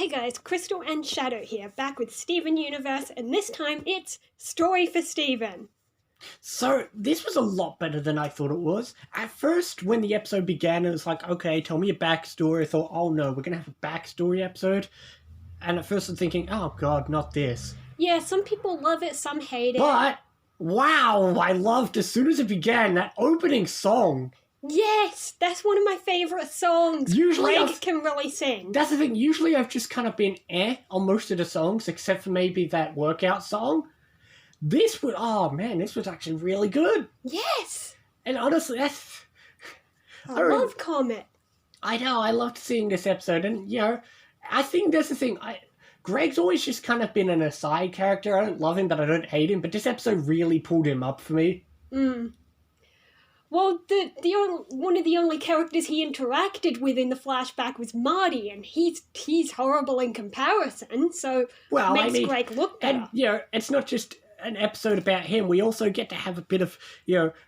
Hey guys, Crystal and Shadow here, back with Steven Universe, and this time it's Story for Steven. So, this was a lot better than I thought it was. At first, when the episode began, it was like, okay, tell me a backstory. I thought, oh no, we're going to have a backstory episode. And at first I'm thinking, oh god, not this. Yeah, some people love it, some hate it. But, wow, I loved as soon as it began, that opening song. Yes, that's one of my favourite songs. Usually Greg can really sing. That's the thing, usually I've just kind of been on most of the songs, except for maybe that workout song. This was actually really good. Yes! And honestly, that's... I love Comet. I know, I loved seeing this episode, and, I think that's the thing, Greg's always just kind of been an aside character. I don't love him, but I don't hate him, but this episode really pulled him up for me. Well, one of the only characters he interacted with in the flashback was Marty, and he's horrible in comparison, so makes Greg look better. And, it's not just an episode about him. We also get to have a bit of,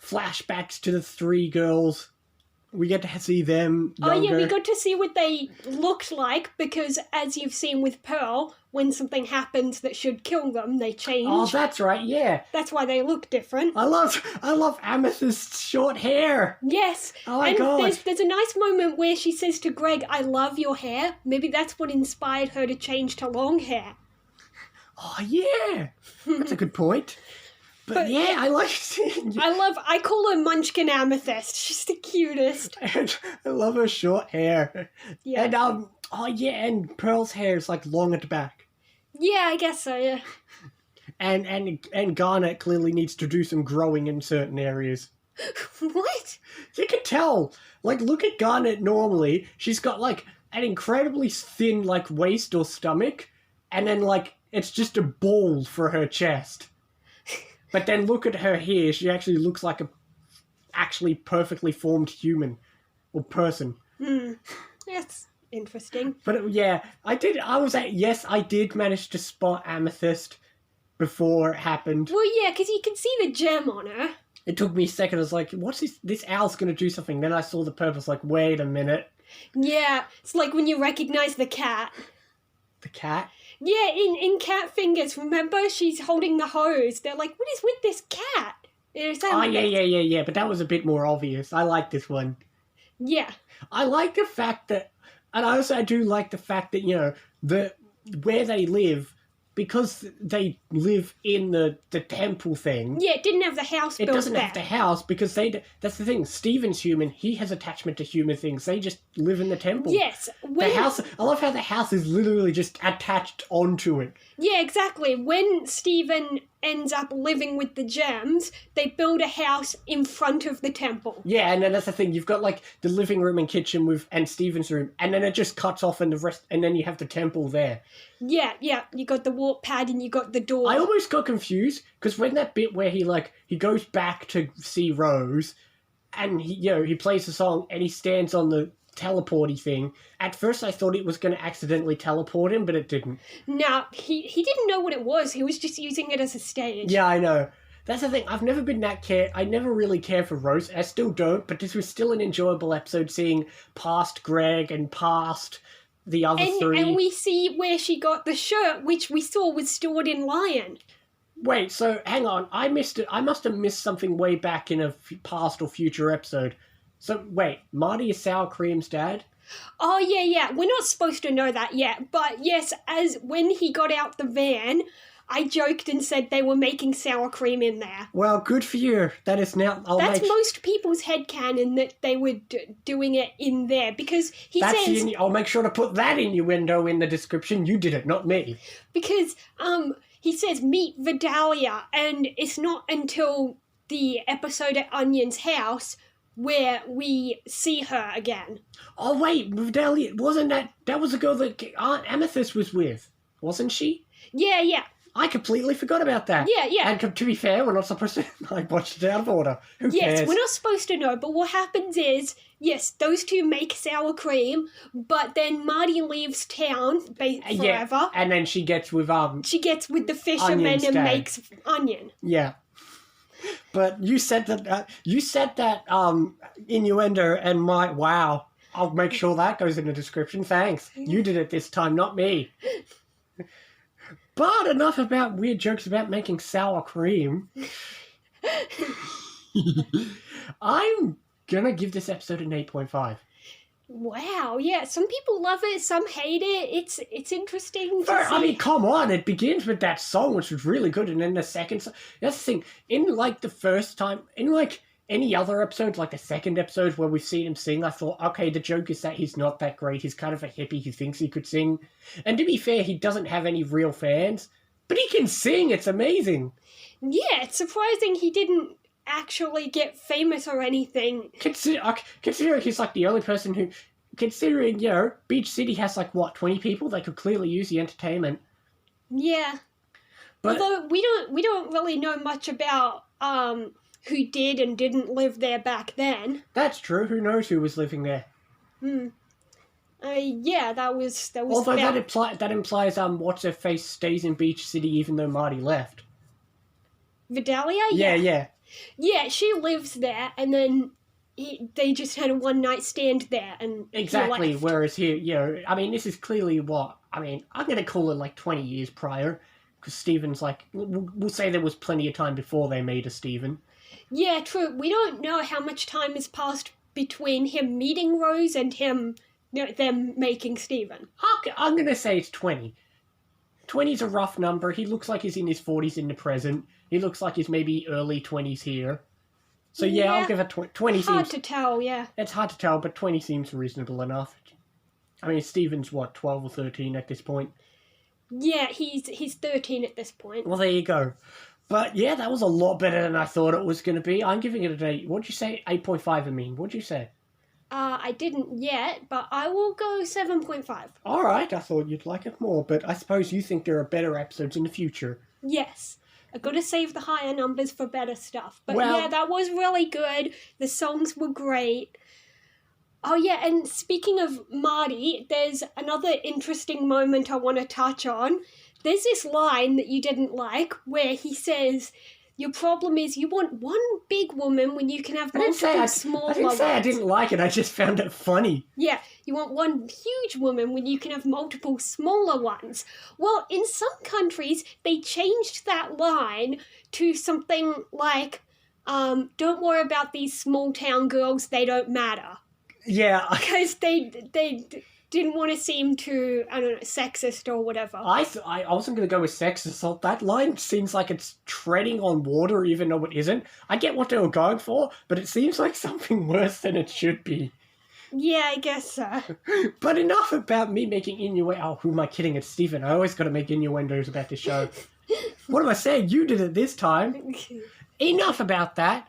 flashbacks to the three girls. We get to see them younger. Oh, yeah, we got to see what they looked like, because as you've seen with Pearl, when something happens that should kill them, they change. Oh, that's right, yeah. That's why they look different. I love Amethyst's short hair. Yes. Oh, my God. There's a nice moment where she says to Greg, I love your hair. Maybe that's what inspired her to change to long hair. Oh, yeah. That's a good point. But yeah, I like seeing you. I call her Munchkin Amethyst. She's the cutest. And I love her short hair. Yeah. And, and Pearl's hair is, long at the back. Yeah, I guess so, yeah. And Garnet clearly needs to do some growing in certain areas. What? You can tell. Look at Garnet normally. She's got, an incredibly thin, waist or stomach. And then, it's just a ball for her chest. But then look at her here. She actually looks like a actually perfectly formed human or person. That's interesting. But I did manage to spot Amethyst before it happened. Well, yeah, because you can see the gem on her. It took me a second. I was like, what's this? This owl's going to do something. Then I saw the purpose, wait a minute. Yeah, it's like when you recognize the cat. The cat? Yeah, in Cat Fingers, remember? She's holding the hose. They're like, what is with this cat? Yeah, but that was a bit more obvious. I like this one. Yeah. I like the fact that, and I do like the fact that, where they live, because they live in the temple thing. Yeah, it didn't have the house built there. It doesn't have the house, because that's the thing. Steven's human. He has attachment to human things. They just live in the temple. Yes. The house, I love how the house is literally just attached onto it. Yeah, exactly. When Steven ends up living with the gems, they build a house in front of the temple. Yeah, and then that's the thing. You've got, the living room and kitchen and Steven's room, and then it just cuts off and then you have the temple there. Yeah. You got the warp pad and you got the door. I almost got confused, because when that bit where he goes back to see Rose, and he plays the song, and he stands on the teleporty thing. At first I thought it was going to accidentally teleport him, but it didn't. No, he didn't know what it was. He was just using it as a stage. Yeah, I know. That's the thing. I've never been I never really cared for Rose. I still don't, but this was still an enjoyable episode, seeing past Greg and past the other three. And we see where she got the shirt, which we saw was stored in Lion. Wait, so hang on. I missed it. I must have missed something way back in a past or future episode. So, wait, Marty is Sour Cream's dad? Oh, yeah. We're not supposed to know that yet. But yes, as when he got out the van, I joked and said they were making sour cream in there. Well, good for you. That is now... That's most people's headcanon, that they were doing it in there. Because I'll make sure to put that innuendo in the description. You did it, not me. Because, he says, meet Vidalia. And it's not until the episode at Onion's house where we see her again. Oh, wait, Vidalia, wasn't that was the girl that Aunt Amethyst was with, wasn't she? Yeah. I completely forgot about that. Yeah. And to be fair, we're not supposed to... I watched it out of order. Who cares? Yes, we're not supposed to know, but what happens is, yes, those two make sour cream, but then Marty leaves town forever. Yeah, and then she gets with... She gets with the fisherman and makes Onion. Yeah. But you said that innuendo, and wow. I'll make sure that goes in the description. Thanks. You did it this time, not me. But enough about weird jokes about making sour cream. I'm gonna give this episode an 8.5. Wow, yeah, some people love it, some hate it. It's interesting to see. I mean, come on, it begins with that song, which was really good, and then the second song. That's the thing, in like the first time, in like any other episodes, like the second episode where we've seen him sing, I thought, okay, the joke is that he's not that great, he's kind of a hippie who thinks he could sing. And to be fair, he doesn't have any real fans, but he can sing, it's amazing. Yeah, it's surprising he didn't actually get famous or anything. Considering he's like the only person who, considering, you know, Beach City has like, what, 20 people? They could clearly use the entertainment. Yeah. But although we don't really know much about who did and didn't live there back then. that's true, who knows who was living there. Yeah, that was Although about that implies what's-her-face stays in Beach City even though Marty left. Vidalia? Yeah. Yeah, she lives there, and then they just had a one-night stand there, and Exactly, he left. whereas here, you know, I mean, this is clearly I'm going to call it like 20 years prior, because Steven's like, we'll say there was plenty of time before they made a Steven. Yeah, true. We don't know how much time has passed between him meeting Rose and him, them making Steven. I'm going to say it's 20. 20's a rough number. He looks like he's in his 40s in the present. He looks like he's maybe early 20s here. So yeah, I'll give it 20. Hard seems, to tell, yeah. It's hard to tell, but 20 seems reasonable enough. I mean, Steven's, what, 12 or 13 at this point? Yeah, he's 13 at this point. Well, there you go. But yeah, that was a lot better than I thought it was going to be. I'm giving it an 8. What'd you say? 8.5, I mean. What'd you say? I didn't yet, but I will go 7.5. Alright, I thought you'd like it more, but I suppose you think there are better episodes in the future. Yes. I've got to save the higher numbers for better stuff. But Well- yeah, that was really good. The songs were great. Oh yeah, and speaking of Marty, there's another interesting moment I want to touch on. There's this line that you didn't like where he says, your problem is you want one big woman when you can have multiple smaller ones. I didn't say I didn't like it, I just found it funny. Yeah, you want one huge woman when you can have multiple smaller ones. Well, in some countries, they changed that line to something like, don't worry about these small town girls, they don't matter. Yeah, Because they didn't want to seem too, I don't know, sexist or whatever. I wasn't going to go with sexist. That line seems like it's treading on water even though it isn't. I get what they were going for, but it seems like something worse than it should be. Yeah, I guess so. But enough about me making innuendo. Oh, who am I kidding? It's Stephen. I always got to make innuendos about this show. What am I saying? You did it this time. Enough about that.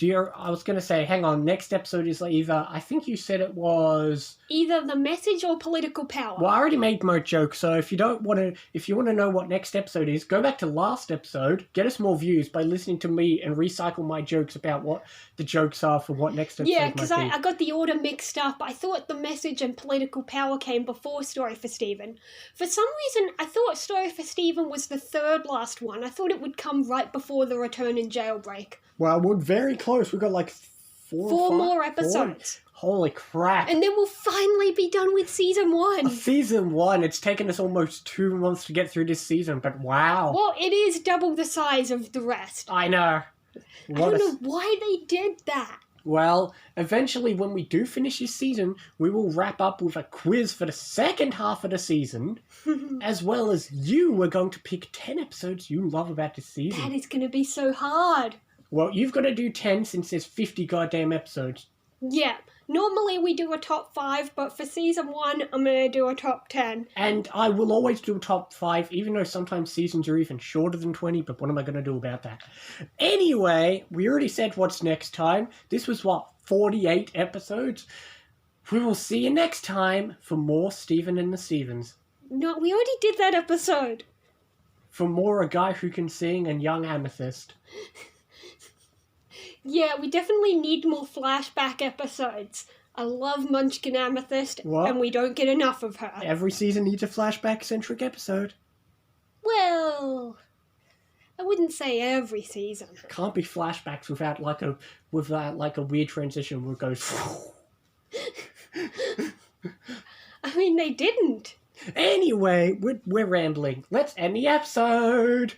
I was going to say, hang on, next episode is either, I think you said it was... Either the message or political power. Well, I already made my joke, so if you want to know what next episode is, go back to last episode, get us more views by listening to me and recycle my jokes about what the jokes are for what next episode Yeah, because might be. I got the order mixed up. I thought the message and political power came before Story for Stephen. For some reason, I thought Story for Stephen was the third last one. I thought it would come right before the return in Jailbreak. Well, we're very close. We've got like four More episodes. Holy crap. And then we'll finally be done with season 1. Season 1, it's taken us almost 2 months to get through this season, but wow. Well, it is double the size of the rest. I know. I don't know why they did that. Well, eventually when we do finish this season, we will wrap up with a quiz for the second half of the season, as well as you are going to pick 10 episodes you love about this season. That is going to be so hard. Well, you've got to do 10 since there's 50 goddamn episodes. Yeah, normally we do a top 5, but for season 1, I'm going to do a top 10. And I will always do a top 5, even though sometimes seasons are even shorter than 20, but what am I going to do about that? Anyway, we already said what's next time. This was, 48 episodes? We will see you next time for more Stephen and the Stevens. No, we already did that episode. For more A Guy Who Can Sing and Young Amethyst. Yeah, we definitely need more flashback episodes. I love Munchkin Amethyst, What? and we don't get enough of her. Every season needs a flashback-centric episode. Well, I wouldn't say every season. Can't be flashbacks without like a weird transition where it goes... I mean, they didn't. Anyway, we're rambling. Let's end the episode.